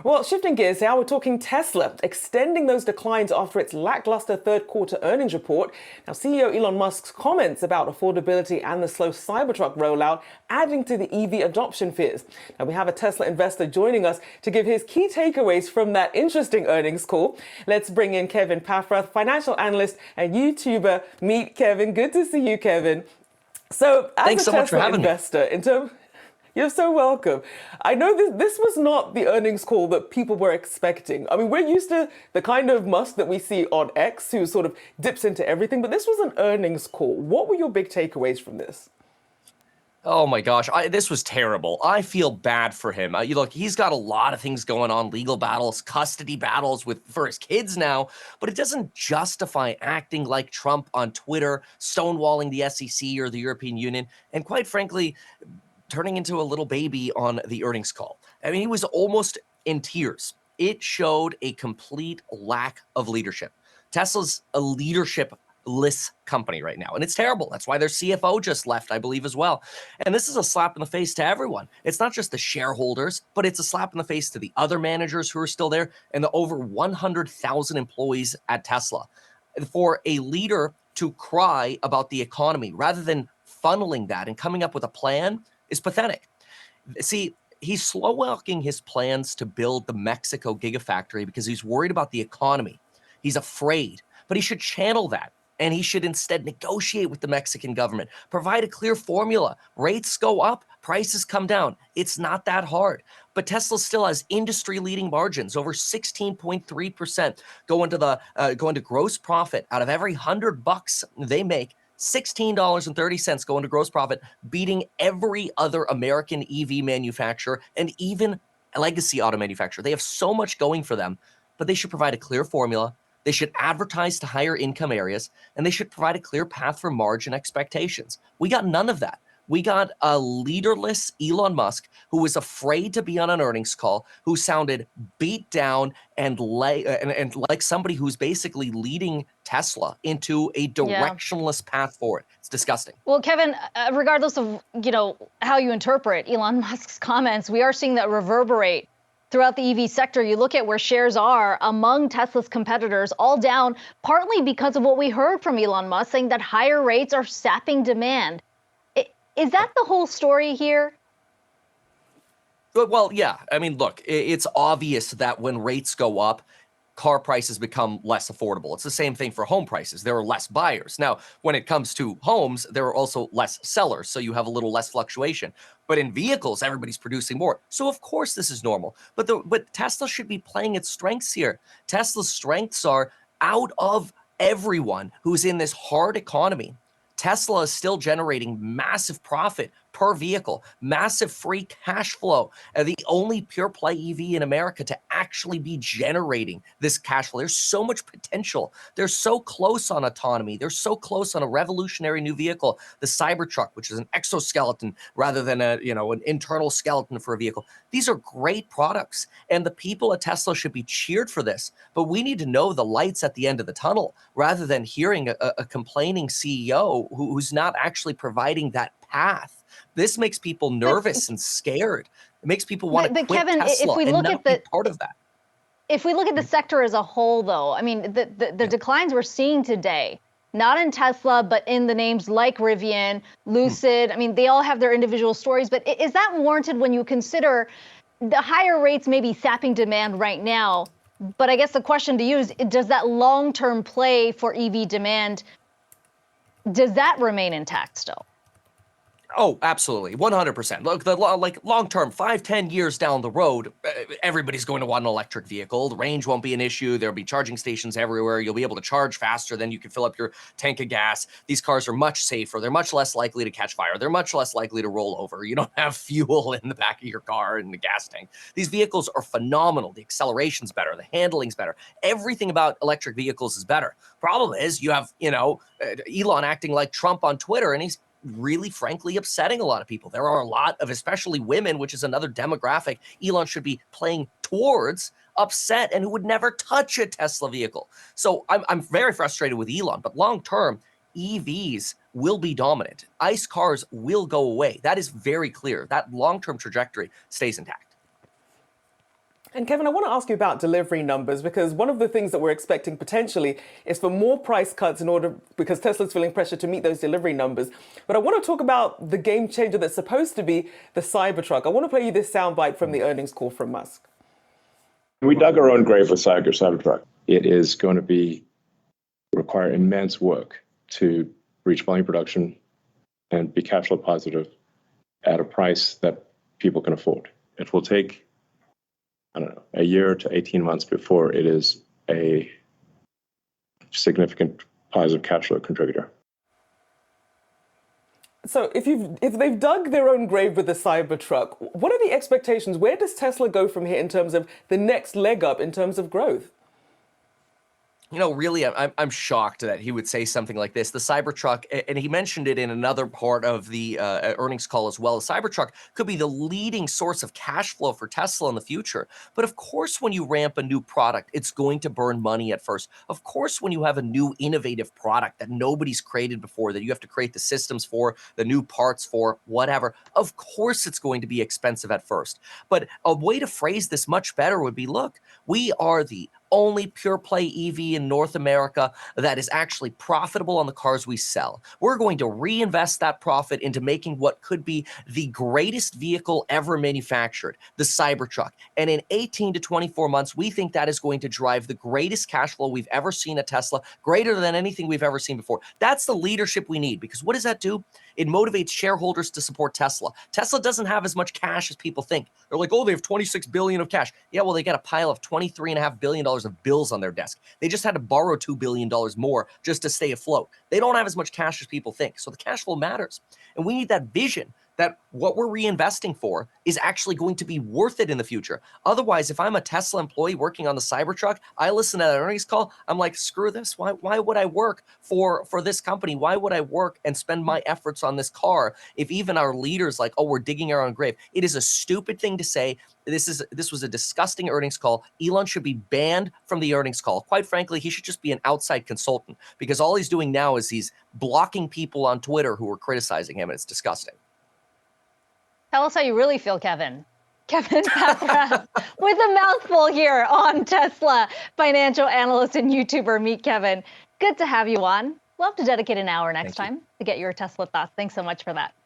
Well, shifting gears now, we're talking Tesla, extending those declines after its lackluster third quarter earnings report. Now, CEO Elon Musk's comments about affordability and the slow Cybertruck rollout adding to the EV adoption fears. Now, we have a Tesla investor joining us to give his key takeaways from that interesting earnings call. Let's bring in Kevin Paffrath, financial analyst and YouTuber. Meet Kevin. Good to see you, Kevin. So, as Thanks a so much for Tesla having me. investor, you're so welcome. I know this was not the earnings call that people were expecting. I mean, we're used to the kind of Musk that we see on X, who sort of dips into everything, but this was an earnings call. What were your big takeaways from this? Oh my gosh, this was terrible. I feel bad for him. Look, he's got a lot of things going on, legal battles, custody battles for his kids now, but it doesn't justify acting like Trump on Twitter, stonewalling the SEC or the European Union, and quite frankly, turning into a little baby on the earnings call. I mean, he was almost in tears. It showed a complete lack of leadership. Tesla's a leadership-less company right now, and it's terrible. That's why their CFO just left, I believe, as well. And this is a slap in the face to everyone. It's not just the shareholders, but it's a slap in the face to the other managers who are still there and the over 100,000 employees at Tesla. For a leader to cry about the economy rather than funneling that and coming up with a plan is pathetic. See, he's slow walking his plans to build the Mexico Gigafactory because he's worried about the economy. He's afraid, but he should channel that. And he should instead negotiate with the Mexican government, provide a clear formula. Rates go up, prices come down. It's not that hard. But Tesla still has industry-leading margins, over 16.3% go into gross profit. Out of every $100 they make, $16.30 go into gross profit, beating every other American EV manufacturer and even a legacy auto manufacturer. They have so much going for them, but they should provide a clear formula. They should advertise to higher income areas, and they should provide a clear path for margin expectations. We got none of that. We got a leaderless Elon Musk who was afraid to be on an earnings call, who sounded beat down and like somebody who's basically leading Tesla into a directionless path forward. It's disgusting. Well, Kevin, regardless of how you interpret Elon Musk's comments, we are seeing that reverberate throughout the EV sector. You look at where shares are among Tesla's competitors, all down, partly because of what we heard from Elon Musk saying that higher rates are sapping demand. Is that the whole story here? Well, yeah. I mean, look, it's obvious that when rates go up, car prices become less affordable. It's the same thing for home prices. There are less buyers. Now, when it comes to homes, there are also less sellers, so you have a little less fluctuation. But in vehicles, everybody's producing more. So of course this is normal. But Tesla should be playing its strengths here. Tesla's strengths are out of everyone who's in this hard economy. Tesla is still generating massive profit per vehicle, massive free cash flow. The only pure play EV in America to actually be generating this cash flow. There's so much potential. They're so close on autonomy. They're so close on a revolutionary new vehicle, the Cybertruck, which is an exoskeleton rather than an internal skeleton for a vehicle. These are great products, and the people at Tesla should be cheered for this. But we need to know the lights at the end of the tunnel rather than hearing a complaining CEO who's not actually providing that path. This makes people nervous and scared. It makes people want to quit Kevin, Tesla if we and look not at be part of that. If we look at the sector as a whole, though, I mean, the declines we're seeing today, not in Tesla, but in the names like Rivian, Lucid, I mean, they all have their individual stories. But is that warranted when you consider the higher rates may be sapping demand right now? But I guess the question to you is, does that long-term play for EV demand, does that remain intact still? Oh, absolutely. 100%. Look, like long-term, 5-10 years down the road, everybody's going to want an electric vehicle. The range won't be an issue. There'll be charging stations everywhere. You'll be able to charge faster. Then you can fill up your tank of gas. These cars are much safer. They're much less likely to catch fire. They're much less likely to roll over. You don't have fuel in the back of your car in the gas tank. These vehicles are phenomenal. The acceleration's better. The handling's better. Everything about electric vehicles is better. Problem is, you have, Elon acting like Trump on Twitter, and he's really frankly upsetting a lot of people. There are a lot of, especially women, which is another demographic Elon should be playing towards, upset and who would never touch a Tesla vehicle. So I'm very frustrated with Elon, but long term, EVs will be dominant. ICE cars will go away. That is very clear. That long-term trajectory stays intact. And Kevin, I want to ask you about delivery numbers, because one of the things that we're expecting potentially is for more price cuts in order, because Tesla's feeling pressure to meet those delivery numbers. But I want to talk about the game changer that's supposed to be the Cybertruck. I want to play you this soundbite from the earnings call from Musk. We dug our own grave with Cybertruck. It is going to require immense work to reach volume production and be cash flow positive at a price that people can afford. It will take, I don't know, a year to 18 months before it is a significant positive cash flow contributor. So if they've dug their own grave with the Cybertruck, what are the expectations? Where does Tesla go from here in terms of the next leg up in terms of growth? You know, really, I'm shocked that he would say something like this. The Cybertruck, and he mentioned it in another part of the earnings call as well, the Cybertruck could be the leading source of cash flow for Tesla in the future. But of course, when you ramp a new product, it's going to burn money at first. Of course, when you have a new innovative product that nobody's created before, that you have to create the systems for, the new parts for, whatever, of course it's going to be expensive at first. But a way to phrase this much better would be, look, we are the only pure play EV in North America that is actually profitable on the cars we sell. We're going to reinvest that profit into making what could be the greatest vehicle ever manufactured, the Cybertruck. And in 18 to 24 months, we think that is going to drive the greatest cash flow we've ever seen at Tesla, greater than anything we've ever seen before. That's the leadership we need, because what does that do? It motivates shareholders to support Tesla. Tesla doesn't have as much cash as people think. They're like, oh, they have 26 billion of cash. Yeah, well, they got a pile of $23.5 billion of bills on their desk. They just had to borrow $2 billion more just to stay afloat. They don't have as much cash as people think. So the cash flow matters. And we need that vision that what we're reinvesting for is actually going to be worth it in the future. Otherwise, if I'm a Tesla employee working on the Cybertruck, I listen to that earnings call, I'm like, screw this. Why would I work for this company? Why would I work and spend my efforts on this car if even our leaders like, oh, we're digging our own grave? It is a stupid thing to say. This was a disgusting earnings call. Elon should be banned from the earnings call. Quite frankly, he should just be an outside consultant, because all he's doing now is he's blocking people on Twitter who are criticizing him, and it's disgusting. Tell us how you really feel, Kevin. Kevin Paffrath with a mouthful here on Tesla, financial analyst and YouTuber. Meet Kevin. Good to have you on. We'll have to dedicate an hour next time to get your Tesla thoughts. Thanks so much for that.